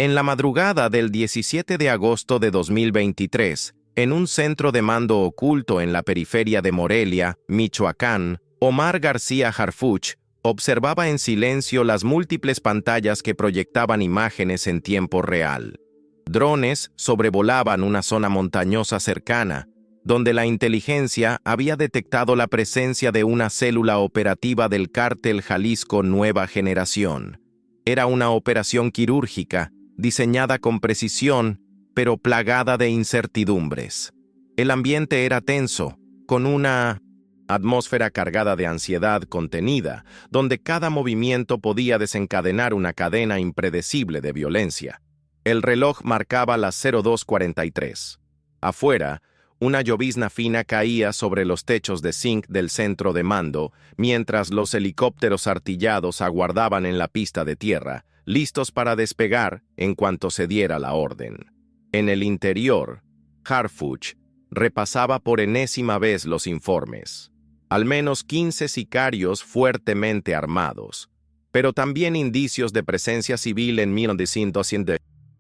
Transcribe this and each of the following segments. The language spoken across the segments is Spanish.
En la madrugada del 17 de agosto de 2023, en un centro de mando oculto en la periferia de Morelia, Michoacán, Omar García Harfuch observaba en silencio las múltiples pantallas que proyectaban imágenes en tiempo real. Drones sobrevolaban una zona montañosa cercana, donde la inteligencia había detectado la presencia de una célula operativa del cártel Jalisco Nueva Generación. Era una operación quirúrgica, diseñada con precisión, pero plagada de incertidumbres. El ambiente era tenso, con una atmósfera cargada de ansiedad contenida, donde cada movimiento podía desencadenar una cadena impredecible de violencia. El reloj marcaba las 02:43. Afuera, una llovizna fina caía sobre los techos de zinc del centro de mando, mientras los helicópteros artillados aguardaban en la pista de tierra, listos para despegar en cuanto se diera la orden. En el interior, Harfuch repasaba por enésima vez los informes. Al menos 15 sicarios fuertemente armados, pero también indicios de presencia civil en 1900.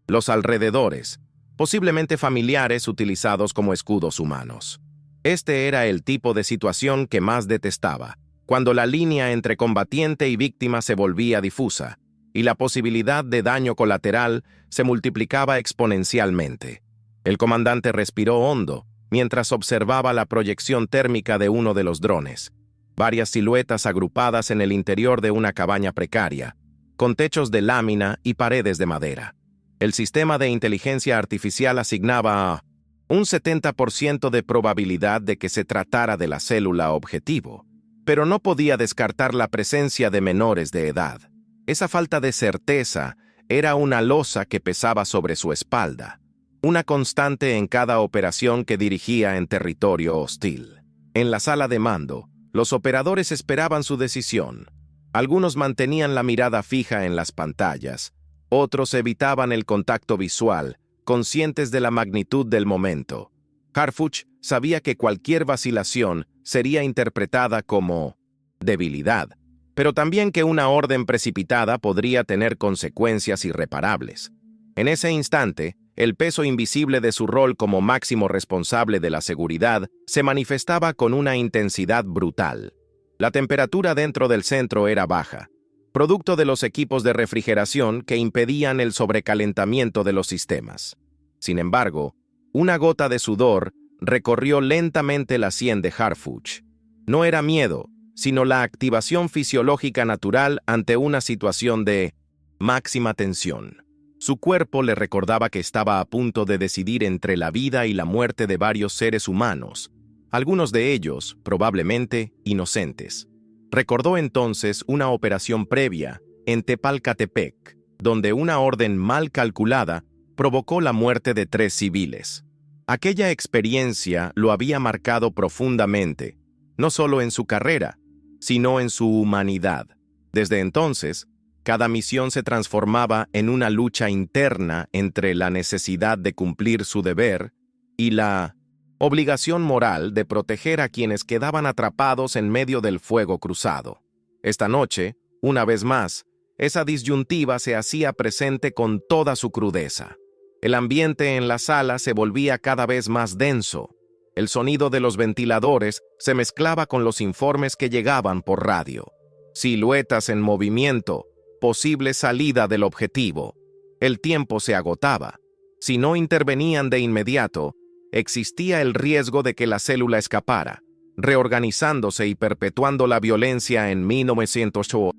Los alrededores, posiblemente familiares utilizados como escudos humanos. Este era el tipo de situación que más detestaba, cuando la línea entre combatiente y víctima se volvía difusa, y la posibilidad de daño colateral se multiplicaba exponencialmente. El comandante respiró hondo mientras observaba la proyección térmica de uno de los drones, varias siluetas agrupadas en el interior de una cabaña precaria, con techos de lámina y paredes de madera. El sistema de inteligencia artificial asignaba un 70% de probabilidad de que se tratara de la célula objetivo, pero no podía descartar la presencia de menores de edad. Esa falta de certeza era una losa que pesaba sobre su espalda, una constante en cada operación que dirigía en territorio hostil. En la sala de mando, los operadores esperaban su decisión. Algunos mantenían la mirada fija en las pantallas, otros evitaban el contacto visual, conscientes de la magnitud del momento. Harfuch sabía que cualquier vacilación sería interpretada como debilidad, pero también que una orden precipitada podría tener consecuencias irreparables. En ese instante, el peso invisible de su rol como máximo responsable de la seguridad se manifestaba con una intensidad brutal. La temperatura dentro del centro era baja, producto de los equipos de refrigeración que impedían el sobrecalentamiento de los sistemas. Sin embargo, una gota de sudor recorrió lentamente la sien de Harfuch. No era miedo, sino la activación fisiológica natural ante una situación de máxima tensión. Su cuerpo le recordaba que estaba a punto de decidir entre la vida y la muerte de varios seres humanos, algunos de ellos, probablemente, inocentes. Recordó entonces una operación previa en Tepalcatepec, donde una orden mal calculada provocó la muerte de 3 civiles. Aquella experiencia lo había marcado profundamente, no solo en su carrera, sino en su humanidad. Desde entonces, cada misión se transformaba en una lucha interna entre la necesidad de cumplir su deber y la obligación moral de proteger a quienes quedaban atrapados en medio del fuego cruzado. Esta noche, una vez más, esa disyuntiva se hacía presente con toda su crudeza. El ambiente en la sala se volvía cada vez más denso. El sonido de los ventiladores se mezclaba con los informes que llegaban por radio. Siluetas en movimiento, posible salida del objetivo. El tiempo se agotaba. Si no intervenían de inmediato, existía el riesgo de que la célula escapara, reorganizándose y perpetuando la violencia en 1908,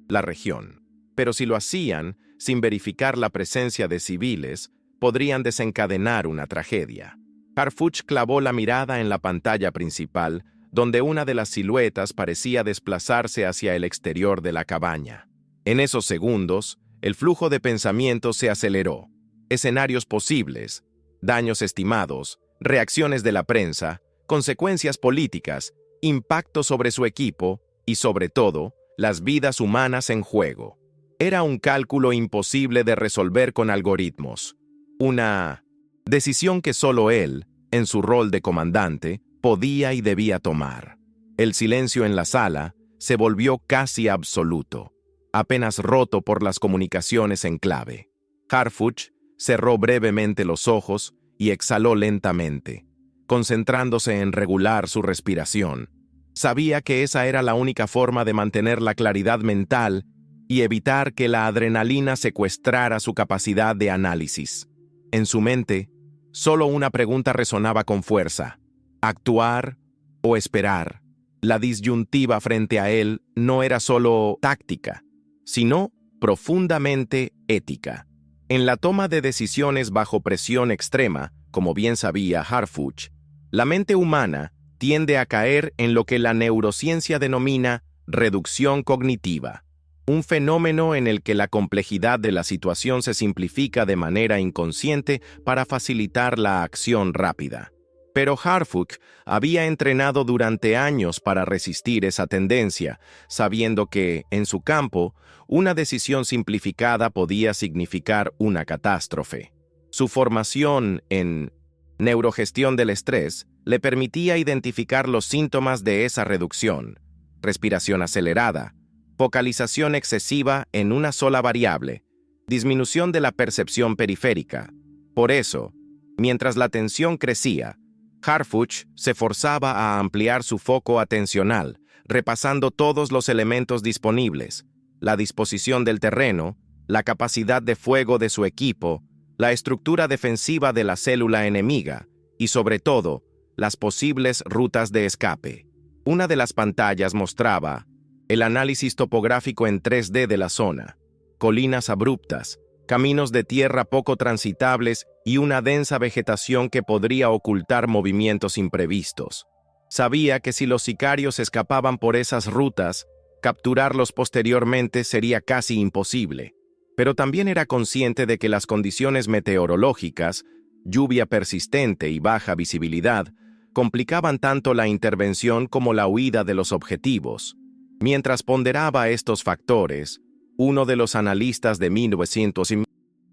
la región. Pero si lo hacían, sin verificar la presencia de civiles, podrían desencadenar una tragedia. Harfuch clavó la mirada en la pantalla principal, donde una de las siluetas parecía desplazarse hacia el exterior de la cabaña. En esos segundos, el flujo de pensamientos se aceleró. Escenarios posibles, daños estimados, reacciones de la prensa, consecuencias políticas, impacto sobre su equipo y, sobre todo, las vidas humanas en juego. Era un cálculo imposible de resolver con algoritmos. Una decisión que solo él, en su rol de comandante, podía y debía tomar. El silencio en la sala se volvió casi absoluto, apenas roto por las comunicaciones en clave. Harfuch cerró brevemente los ojos y exhaló lentamente, concentrándose en regular su respiración. Sabía que esa era la única forma de mantener la claridad mental y evitar que la adrenalina secuestrara su capacidad de análisis. En su mente, solo una pregunta resonaba con fuerza: ¿actuar o esperar? La disyuntiva frente a él no era solo táctica, sino profundamente ética. En la toma de decisiones bajo presión extrema, como bien sabía Harfuch, la mente humana tiende a caer en lo que la neurociencia denomina reducción cognitiva, un fenómeno en el que la complejidad de la situación se simplifica de manera inconsciente para facilitar la acción rápida. Pero Harfuch había entrenado durante años para resistir esa tendencia, sabiendo que, en su campo, una decisión simplificada podía significar una catástrofe. Su formación en neurogestión del estrés le permitía identificar los síntomas de esa reducción: respiración acelerada, focalización excesiva en una sola variable, disminución de la percepción periférica. Por eso, mientras la tensión crecía, Harfuch se forzaba a ampliar su foco atencional, repasando todos los elementos disponibles: la disposición del terreno, la capacidad de fuego de su equipo, la estructura defensiva de la célula enemiga y, sobre todo, las posibles rutas de escape. Una de las pantallas mostraba el análisis topográfico en 3D de la zona: colinas abruptas, caminos de tierra poco transitables y una densa vegetación que podría ocultar movimientos imprevistos. Sabía que si los sicarios escapaban por esas rutas, capturarlos posteriormente sería casi imposible. Pero también era consciente de que las condiciones meteorológicas, lluvia persistente y baja visibilidad, complicaban tanto la intervención como la huida de los objetivos. Mientras ponderaba estos factores, uno de los analistas de 1900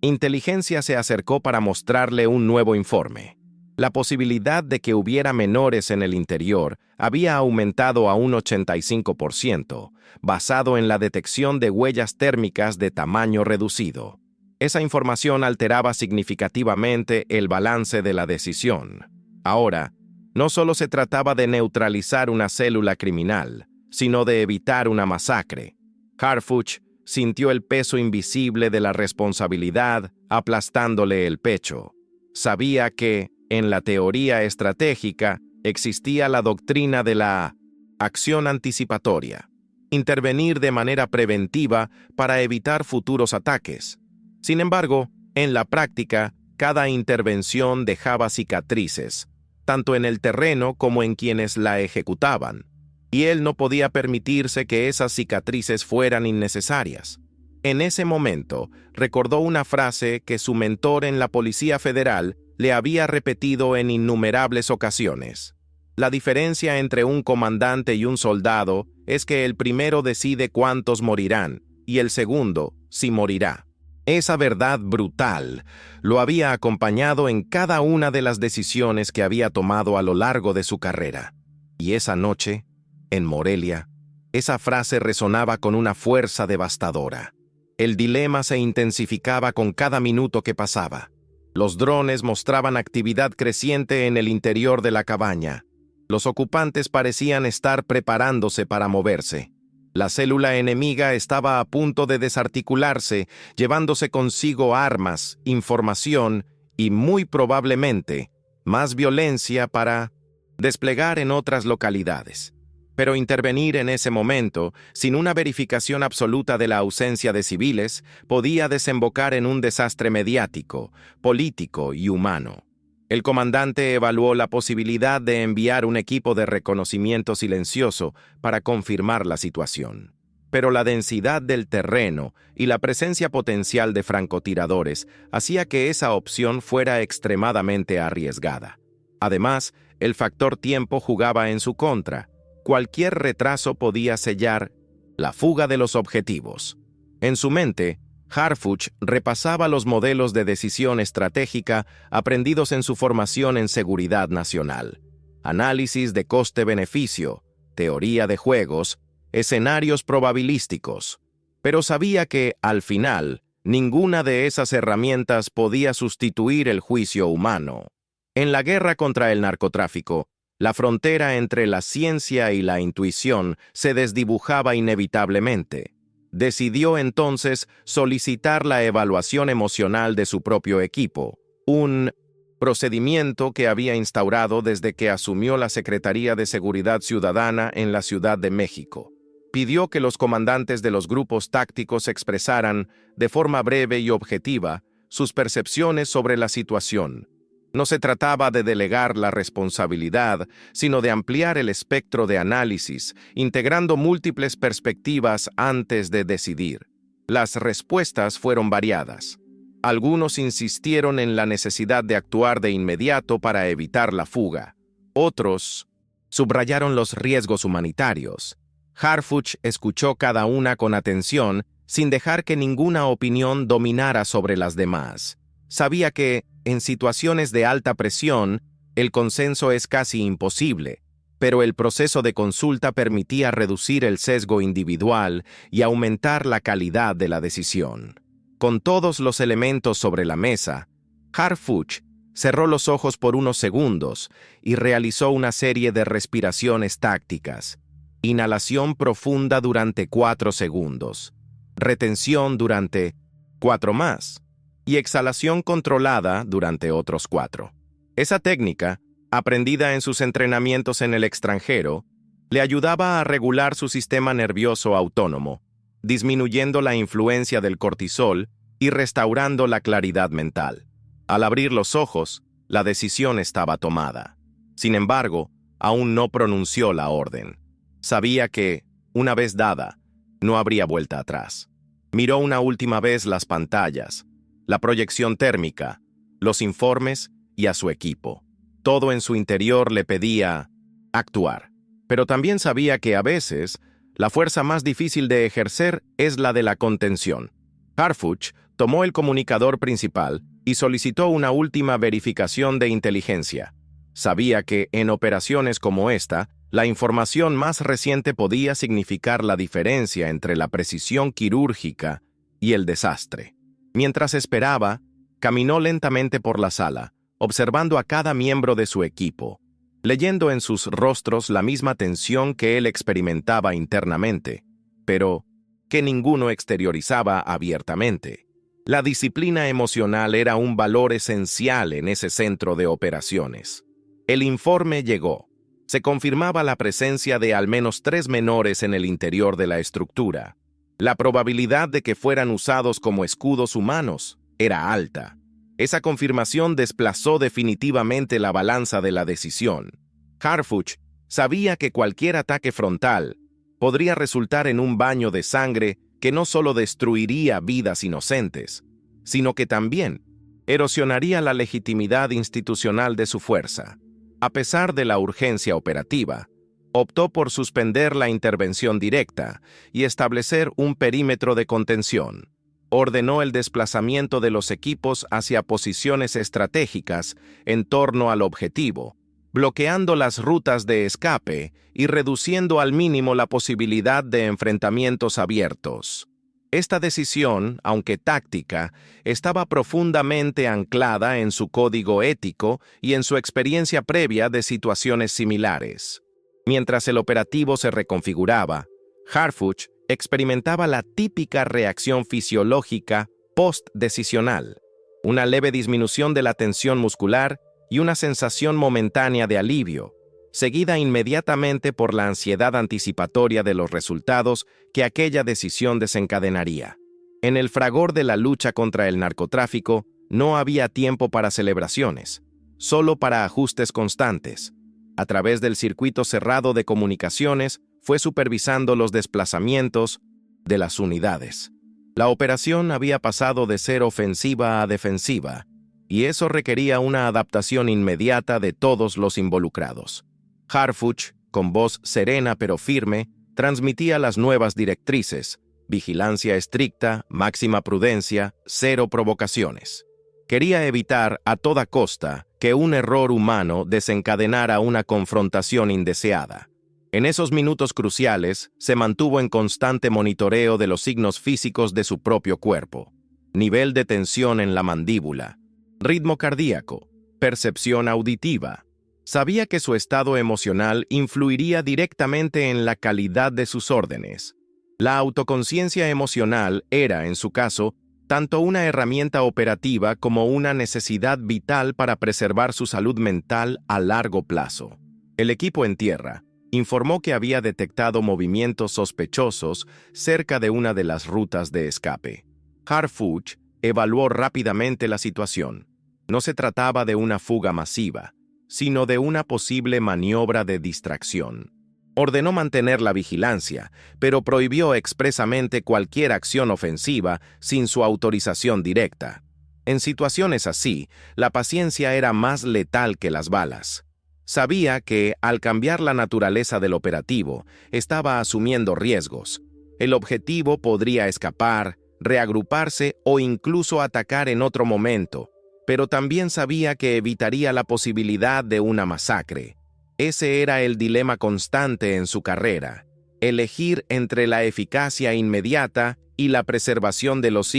inteligencia se acercó para mostrarle un nuevo informe. La posibilidad de que hubiera menores en el interior había aumentado a un 85%, basado en la detección de huellas térmicas de tamaño reducido. Esa información alteraba significativamente el balance de la decisión. Ahora, no solo se trataba de neutralizar una célula criminal, sino de evitar una masacre. Harfuch sintió el peso invisible de la responsabilidad aplastándole el pecho. Sabía que, en la teoría estratégica, existía la doctrina de la acción anticipatoria: intervenir de manera preventiva para evitar futuros ataques. Sin embargo, en la práctica, cada intervención dejaba cicatrices, tanto en el terreno como en quienes la ejecutaban, y él no podía permitirse que esas cicatrices fueran innecesarias. En ese momento, recordó una frase que su mentor en la Policía Federal le había repetido en innumerables ocasiones: la diferencia entre un comandante y un soldado es que el primero decide cuántos morirán y el segundo si morirá. Esa verdad brutal lo había acompañado en cada una de las decisiones que había tomado a lo largo de su carrera. Y esa noche, en Morelia, esa frase resonaba con una fuerza devastadora. El dilema se intensificaba con cada minuto que pasaba. Los drones mostraban actividad creciente en el interior de la cabaña. Los ocupantes parecían estar preparándose para moverse. La célula enemiga estaba a punto de desarticularse, llevándose consigo armas, información y, muy probablemente, más violencia para desplegar en otras localidades. Pero intervenir en ese momento, sin una verificación absoluta de la ausencia de civiles, podía desembocar en un desastre mediático, político y humano. El comandante evaluó la posibilidad de enviar un equipo de reconocimiento silencioso para confirmar la situación. Pero la densidad del terreno y la presencia potencial de francotiradores hacía que esa opción fuera extremadamente arriesgada. Además, el factor tiempo jugaba en su contra. Cualquier retraso podía sellar la fuga de los objetivos. En su mente, Harfuch repasaba los modelos de decisión estratégica aprendidos en su formación en seguridad nacional: análisis de coste-beneficio, teoría de juegos, escenarios probabilísticos. Pero sabía que, al final, Ninguna de esas herramientas podía sustituir el juicio humano. En la guerra contra el narcotráfico, la frontera entre la ciencia y la intuición se desdibujaba inevitablemente. Decidió entonces solicitar la evaluación emocional de su propio equipo, un procedimiento que había instaurado desde que asumió la Secretaría de Seguridad Ciudadana en la Ciudad de México. Pidió que los comandantes de los grupos tácticos expresaran, de forma breve y objetiva, sus percepciones sobre la situación. No se trataba de delegar la responsabilidad, sino de ampliar el espectro de análisis, integrando múltiples perspectivas antes de decidir. Las respuestas fueron variadas. Algunos insistieron en la necesidad de actuar de inmediato para evitar la fuga. Otros subrayaron los riesgos humanitarios. Harfuch escuchó cada una con atención, sin dejar que ninguna opinión dominara sobre las demás. Sabía que, en situaciones de alta presión, el consenso es casi imposible, pero el proceso de consulta permitía reducir el sesgo individual y aumentar la calidad de la decisión. Con todos los elementos sobre la mesa, Harfuch cerró los ojos por unos segundos y realizó una serie de respiraciones tácticas. Inhalación profunda durante 4 segundos, retención durante 4 más y exhalación controlada durante otros 4. Esa técnica, aprendida en sus entrenamientos en el extranjero, le ayudaba a regular su sistema nervioso autónomo, disminuyendo la influencia del cortisol y restaurando la claridad mental. Al abrir los ojos, la decisión estaba tomada. Sin embargo, aún no pronunció la orden. Sabía que, una vez dada, no habría vuelta atrás. Miró una última vez las pantallas, la proyección térmica, los informes y a su equipo. Todo en su interior le pedía actuar. Pero también sabía que a veces, la fuerza más difícil de ejercer es la de la contención. Harfuch tomó el comunicador principal y solicitó una última verificación de inteligencia. Sabía que, en operaciones como esta, la información más reciente podía significar la diferencia entre la precisión quirúrgica y el desastre. Mientras esperaba, caminó lentamente por la sala, observando a cada miembro de su equipo, leyendo en sus rostros la misma tensión que él experimentaba internamente, pero que ninguno exteriorizaba abiertamente. La disciplina emocional era un valor esencial en ese centro de operaciones. El informe llegó. Se confirmaba la presencia de al menos 3 menores en el interior de la estructura. La probabilidad de que fueran usados como escudos humanos era alta. Esa confirmación desplazó definitivamente la balanza de la decisión. Harfuch sabía que cualquier ataque frontal podría resultar en un baño de sangre que no solo destruiría vidas inocentes, sino que también erosionaría la legitimidad institucional de su fuerza. A pesar de la urgencia operativa, optó por suspender la intervención directa y establecer un perímetro de contención. Ordenó el desplazamiento de los equipos hacia posiciones estratégicas en torno al objetivo, bloqueando las rutas de escape y reduciendo al mínimo la posibilidad de enfrentamientos abiertos. Esta decisión, aunque táctica, estaba profundamente anclada en su código ético y en su experiencia previa de situaciones similares. Mientras el operativo se reconfiguraba, Harfuch experimentaba la típica reacción fisiológica post-decisional, una leve disminución de la tensión muscular y una sensación momentánea de alivio, seguida inmediatamente por la ansiedad anticipatoria de los resultados que aquella decisión desencadenaría. En el fragor de la lucha contra el narcotráfico, no había tiempo para celebraciones, solo para ajustes constantes. A través del circuito cerrado de comunicaciones, fue supervisando los desplazamientos de las unidades. La operación había pasado de ser ofensiva a defensiva, y eso requería una adaptación inmediata de todos los involucrados. Harfuch, con voz serena pero firme, transmitía las nuevas directrices: vigilancia estricta, máxima prudencia, 0 provocaciones. Quería evitar a toda costa que un error humano desencadenara una confrontación indeseada. En esos minutos cruciales, se mantuvo en constante monitoreo de los signos físicos de su propio cuerpo. nivel de tensión en la mandíbula, ritmo cardíaco, percepción auditiva. Sabía que su estado emocional influiría directamente en la calidad de sus órdenes. La autoconciencia emocional era, en su caso, tanto una herramienta operativa como una necesidad vital para preservar su salud mental a largo plazo. El equipo en tierra informó que había detectado movimientos sospechosos cerca de una de las rutas de escape. Harfuch evaluó rápidamente la situación. No se trataba de una fuga masiva, sino de una posible maniobra de distracción. Ordenó mantener la vigilancia, pero prohibió expresamente cualquier acción ofensiva sin su autorización directa. En situaciones así, la paciencia era más letal que las balas. Sabía que, al cambiar la naturaleza del operativo, estaba asumiendo riesgos. El objetivo podría escapar, reagruparse o incluso atacar en otro momento, pero también sabía que evitaría la posibilidad de una masacre. Ese era el dilema constante en su carrera: elegir entre la eficacia inmediata y la preservación de los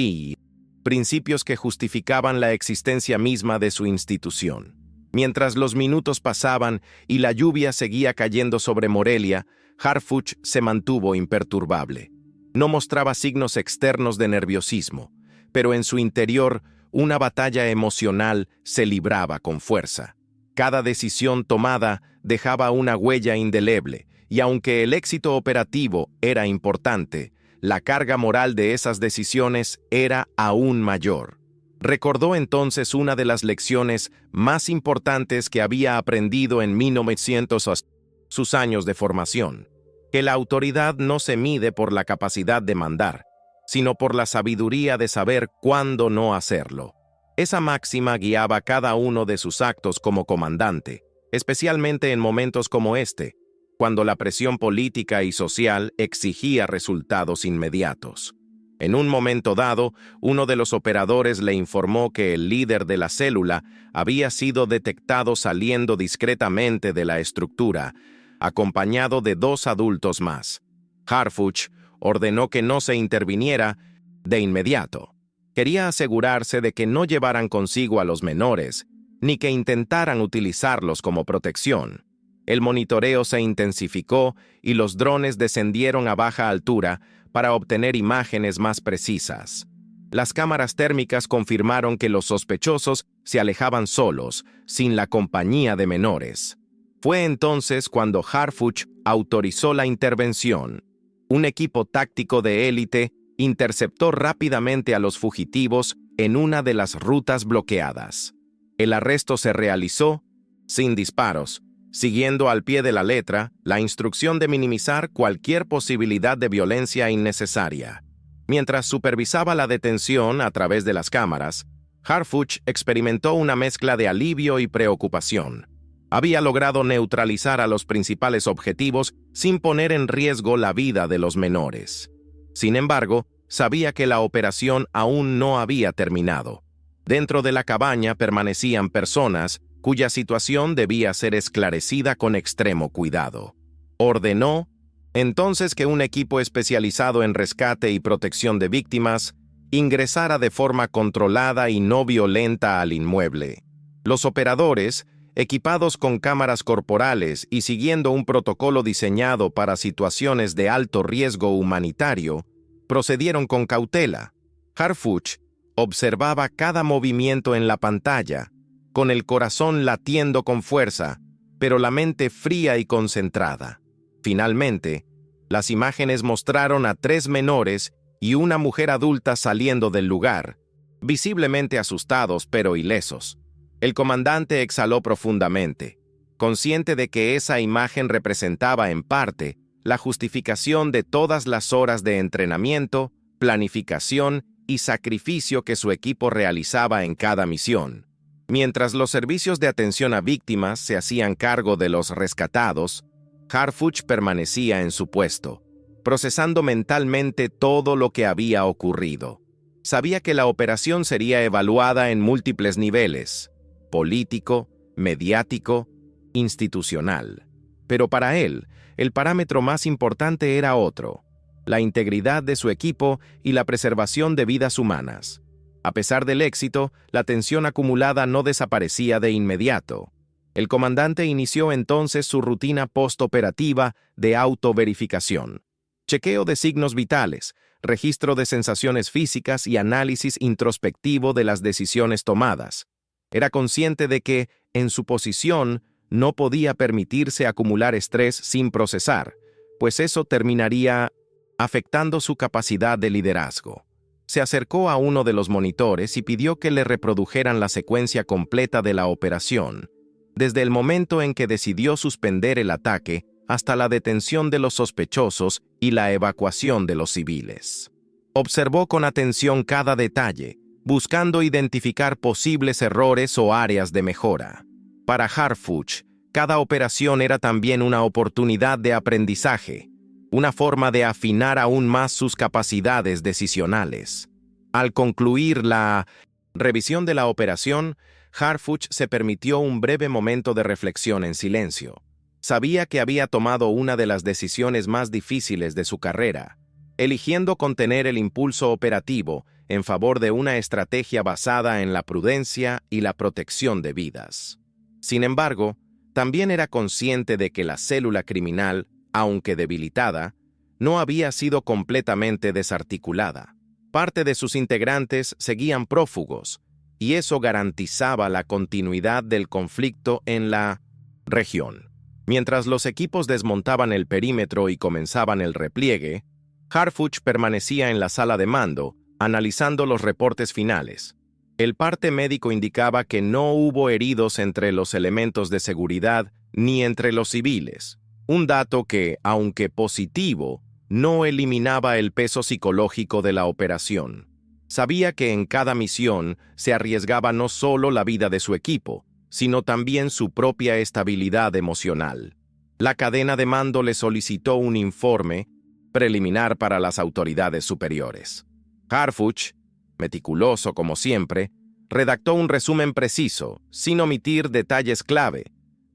principios que justificaban la existencia misma de su institución. Mientras los minutos pasaban y la lluvia seguía cayendo sobre Morelia, Harfuch se mantuvo imperturbable. No mostraba signos externos de nerviosismo, pero en su interior una batalla emocional se libraba con fuerza. Cada decisión tomada dejaba una huella indeleble, y aunque el éxito operativo era importante, la carga moral de esas decisiones era aún mayor. Recordó entonces una de las lecciones más importantes que había aprendido en 1900, sus años de formación: que la autoridad no se mide por la capacidad de mandar, sino por la sabiduría de saber cuándo no hacerlo. Esa máxima guiaba cada uno de sus actos como comandante, especialmente en momentos como este, cuando la presión política y social exigía resultados inmediatos. En un momento dado, uno de los operadores le informó que el líder de la célula había sido detectado saliendo discretamente de la estructura, acompañado de 2 adultos más. Harfuch ordenó que no se interviniera de inmediato. Quería asegurarse de que no llevaran consigo a los menores, ni que intentaran utilizarlos como protección. El monitoreo se intensificó y los drones descendieron a baja altura para obtener imágenes más precisas. Las cámaras térmicas confirmaron que los sospechosos se alejaban solos, sin la compañía de menores. Fue entonces cuando Harfuch autorizó la intervención. Un equipo táctico de élite interceptó rápidamente a los fugitivos en una de las rutas bloqueadas. El arresto se realizó sin disparos, siguiendo al pie de la letra la instrucción de minimizar cualquier posibilidad de violencia innecesaria. Mientras supervisaba la detención a través de las cámaras, Harfuch experimentó una mezcla de alivio y preocupación. Había logrado neutralizar a los principales objetivos sin poner en riesgo la vida de los menores. Sin embargo, sabía que la operación aún no había terminado. Dentro de la cabaña permanecían personas cuya situación debía ser esclarecida con extremo cuidado. Ordenó entonces que un equipo especializado en rescate y protección de víctimas ingresara de forma controlada y no violenta al inmueble. Los operadores, equipados con cámaras corporales y siguiendo un protocolo diseñado para situaciones de alto riesgo humanitario, procedieron con cautela. Harfuch observaba cada movimiento en la pantalla, con el corazón latiendo con fuerza, pero la mente fría y concentrada. Finalmente, las imágenes mostraron a 3 menores y una mujer adulta saliendo del lugar, visiblemente asustados pero ilesos. El comandante exhaló profundamente, consciente de que esa imagen representaba en parte la justificación de todas las horas de entrenamiento, planificación y sacrificio que su equipo realizaba en cada misión. Mientras los servicios de atención a víctimas se hacían cargo de los rescatados, Harfuch permanecía en su puesto, procesando mentalmente todo lo que había ocurrido. Sabía que la operación sería evaluada en múltiples niveles: político, mediático, institucional. Pero para él, el parámetro más importante era otro: la integridad de su equipo y la preservación de vidas humanas. A pesar del éxito, la tensión acumulada no desaparecía de inmediato. El comandante inició entonces su rutina postoperativa de autoverificación. Chequeo de signos vitales, registro de sensaciones físicas y análisis introspectivo de las decisiones tomadas. Era consciente de que, en su posición, no podía permitirse acumular estrés sin procesar, pues eso terminaría afectando su capacidad de liderazgo. Se acercó a uno de los monitores y pidió que le reprodujeran la secuencia completa de la operación, desde el momento en que decidió suspender el ataque hasta la detención de los sospechosos y la evacuación de los civiles. Observó con atención cada detalle, buscando identificar posibles errores o áreas de mejora. Para Harfuch, cada operación era también una oportunidad de aprendizaje, una forma de afinar aún más sus capacidades decisionales. Al concluir la revisión de la operación, Harfuch se permitió un breve momento de reflexión en silencio. Sabía que había tomado una de las decisiones más difíciles de su carrera, eligiendo contener el impulso operativo en favor de una estrategia basada en la prudencia y la protección de vidas. Sin embargo, también era consciente de que la célula criminal, aunque debilitada, no había sido completamente desarticulada. Parte de sus integrantes seguían prófugos, y eso garantizaba la continuidad del conflicto en la región. Mientras los equipos desmontaban el perímetro y comenzaban el repliegue, Harfuch permanecía en la sala de mando, analizando los reportes finales. El parte médico indicaba que no hubo heridos entre los elementos de seguridad ni entre los civiles, un dato que, aunque positivo, no eliminaba el peso psicológico de la operación. Sabía que en cada misión se arriesgaba no solo la vida de su equipo, sino también su propia estabilidad emocional. La cadena de mando le solicitó un informe preliminar para las autoridades superiores. Harfuch, meticuloso como siempre, redactó un resumen preciso, sin omitir detalles clave,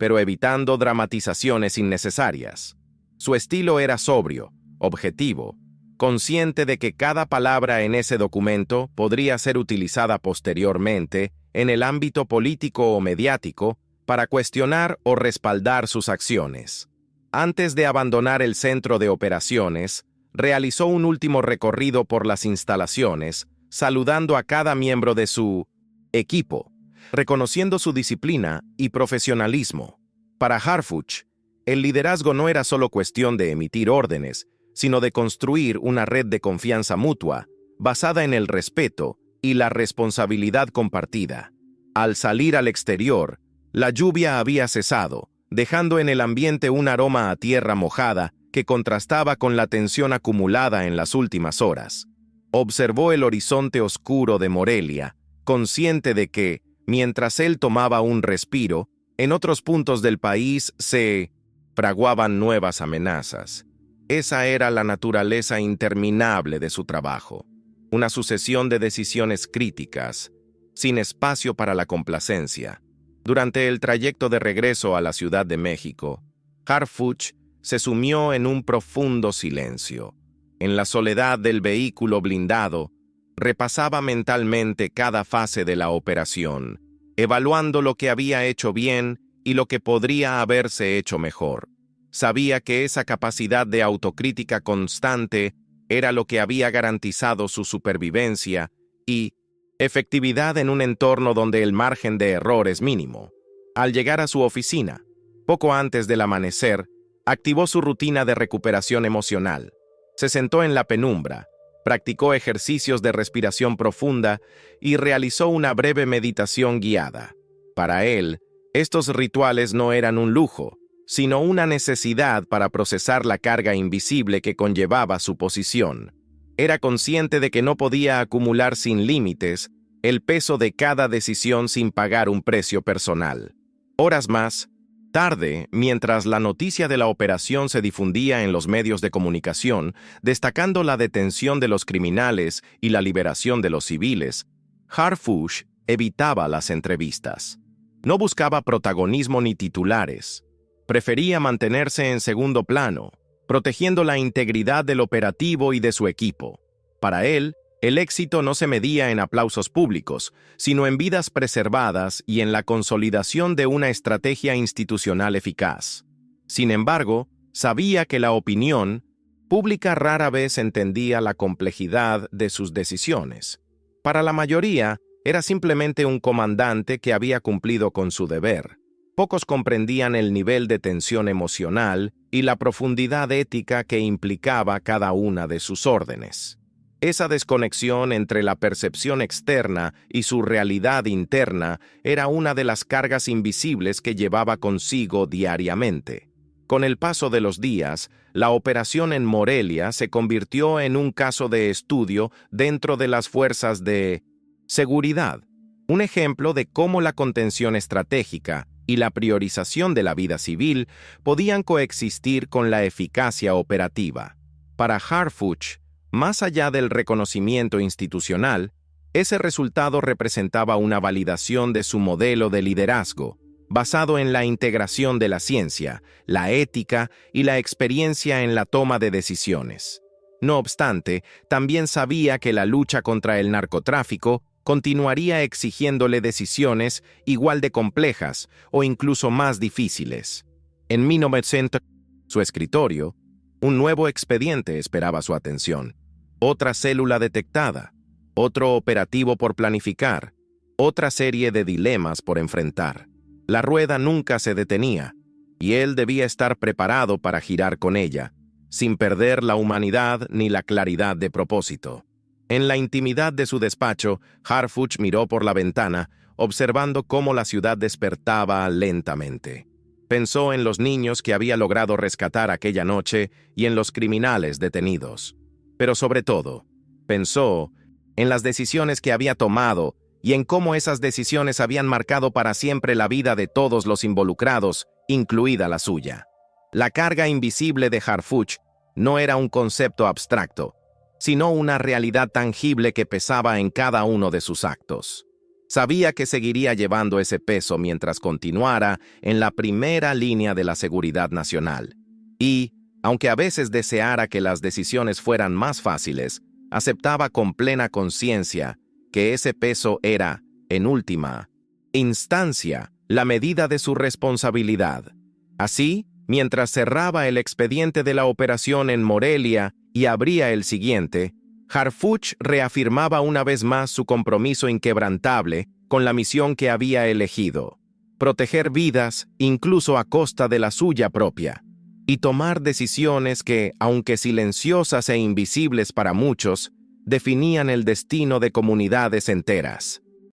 pero evitando dramatizaciones innecesarias. Su estilo era sobrio, objetivo, consciente de que cada palabra en ese documento podría ser utilizada posteriormente en el ámbito político o mediático para cuestionar o respaldar sus acciones. Antes de abandonar el centro de operaciones, realizó un último recorrido por las instalaciones, saludando a cada miembro de su equipo, reconociendo su disciplina y profesionalismo. Para Harfuch, el liderazgo no era solo cuestión de emitir órdenes, sino de construir una red de confianza mutua, basada en el respeto y la responsabilidad compartida. Al salir al exterior, la lluvia había cesado, dejando en el ambiente un aroma a tierra mojada que contrastaba con la tensión acumulada en las últimas horas. Observó el horizonte oscuro de Morelia, consciente de que, mientras él tomaba un respiro, en otros puntos del país se fraguaban nuevas amenazas. Esa era la naturaleza interminable de su trabajo, una sucesión de decisiones críticas, sin espacio para la complacencia. Durante el trayecto de regreso a la Ciudad de México, Harfuch se sumió en un profundo silencio. En la soledad del vehículo blindado, repasaba mentalmente cada fase de la operación, evaluando lo que había hecho bien y lo que podría haberse hecho mejor. Sabía que esa capacidad de autocrítica constante era lo que había garantizado su supervivencia y efectividad en un entorno donde el margen de error es mínimo. Al llegar a su oficina, poco antes del amanecer, activó su rutina de recuperación emocional. Se sentó en la penumbra, practicó ejercicios de respiración profunda y realizó una breve meditación guiada. Para él, estos rituales no eran un lujo, sino una necesidad para procesar la carga invisible que conllevaba su posición. Era consciente de que no podía acumular sin límites el peso de cada decisión sin pagar un precio personal. Horas más tarde, mientras la noticia de la operación se difundía en los medios de comunicación, destacando la detención de los criminales y la liberación de los civiles, Harfuch evitaba las entrevistas. No buscaba protagonismo ni titulares. Prefería mantenerse en segundo plano, protegiendo la integridad del operativo y de su equipo. Para él, El éxito no se medía en aplausos públicos, sino en vidas preservadas y en la consolidación de una estrategia institucional eficaz. Sin embargo, sabía que la opinión pública rara vez entendía la complejidad de sus decisiones. Para la mayoría, era simplemente un comandante que había cumplido con su deber. Pocos comprendían el nivel de tensión emocional y la profundidad ética que implicaba cada una de sus órdenes. Esa desconexión entre la percepción externa y su realidad interna era una de las cargas invisibles que llevaba consigo diariamente. Con el paso de los días, la operación en Morelia se convirtió en un caso de estudio dentro de las fuerzas de seguridad, un ejemplo de cómo la contención estratégica y la priorización de la vida civil podían coexistir con la eficacia operativa. Para Harfuch, más allá del reconocimiento institucional, ese resultado representaba una validación de su modelo de liderazgo, basado en la integración de la ciencia, la ética y la experiencia en la toma de decisiones. No obstante, también sabía que la lucha contra el narcotráfico continuaría exigiéndole decisiones igual de complejas o incluso más difíciles. En 1900, su escritorio, un nuevo expediente esperaba su atención. Otra célula detectada, otro operativo por planificar, otra serie de dilemas por enfrentar. La rueda nunca se detenía, y él debía estar preparado para girar con ella, sin perder la humanidad ni la claridad de propósito. En la intimidad de su despacho, Harfuch miró por la ventana, observando cómo la ciudad despertaba lentamente. Pensó en los niños que había logrado rescatar aquella noche y en los criminales detenidos. Pero sobre todo, pensó en las decisiones que había tomado y en cómo esas decisiones habían marcado para siempre la vida de todos los involucrados, incluida la suya. La carga invisible de Harfuch no era un concepto abstracto, sino una realidad tangible que pesaba en cada uno de sus actos. Sabía que seguiría llevando ese peso mientras continuara en la primera línea de la seguridad nacional. Y, aunque a veces deseara que las decisiones fueran más fáciles, aceptaba con plena conciencia que ese peso era, en última instancia, la medida de su responsabilidad. Así, mientras cerraba el expediente de la operación en Morelia y abría el siguiente, Harfuch reafirmaba una vez más su compromiso inquebrantable con la misión que había elegido: proteger vidas incluso a costa de la suya propia, y tomar decisiones que, aunque silenciosas e invisibles para muchos, definían el destino de comunidades enteras.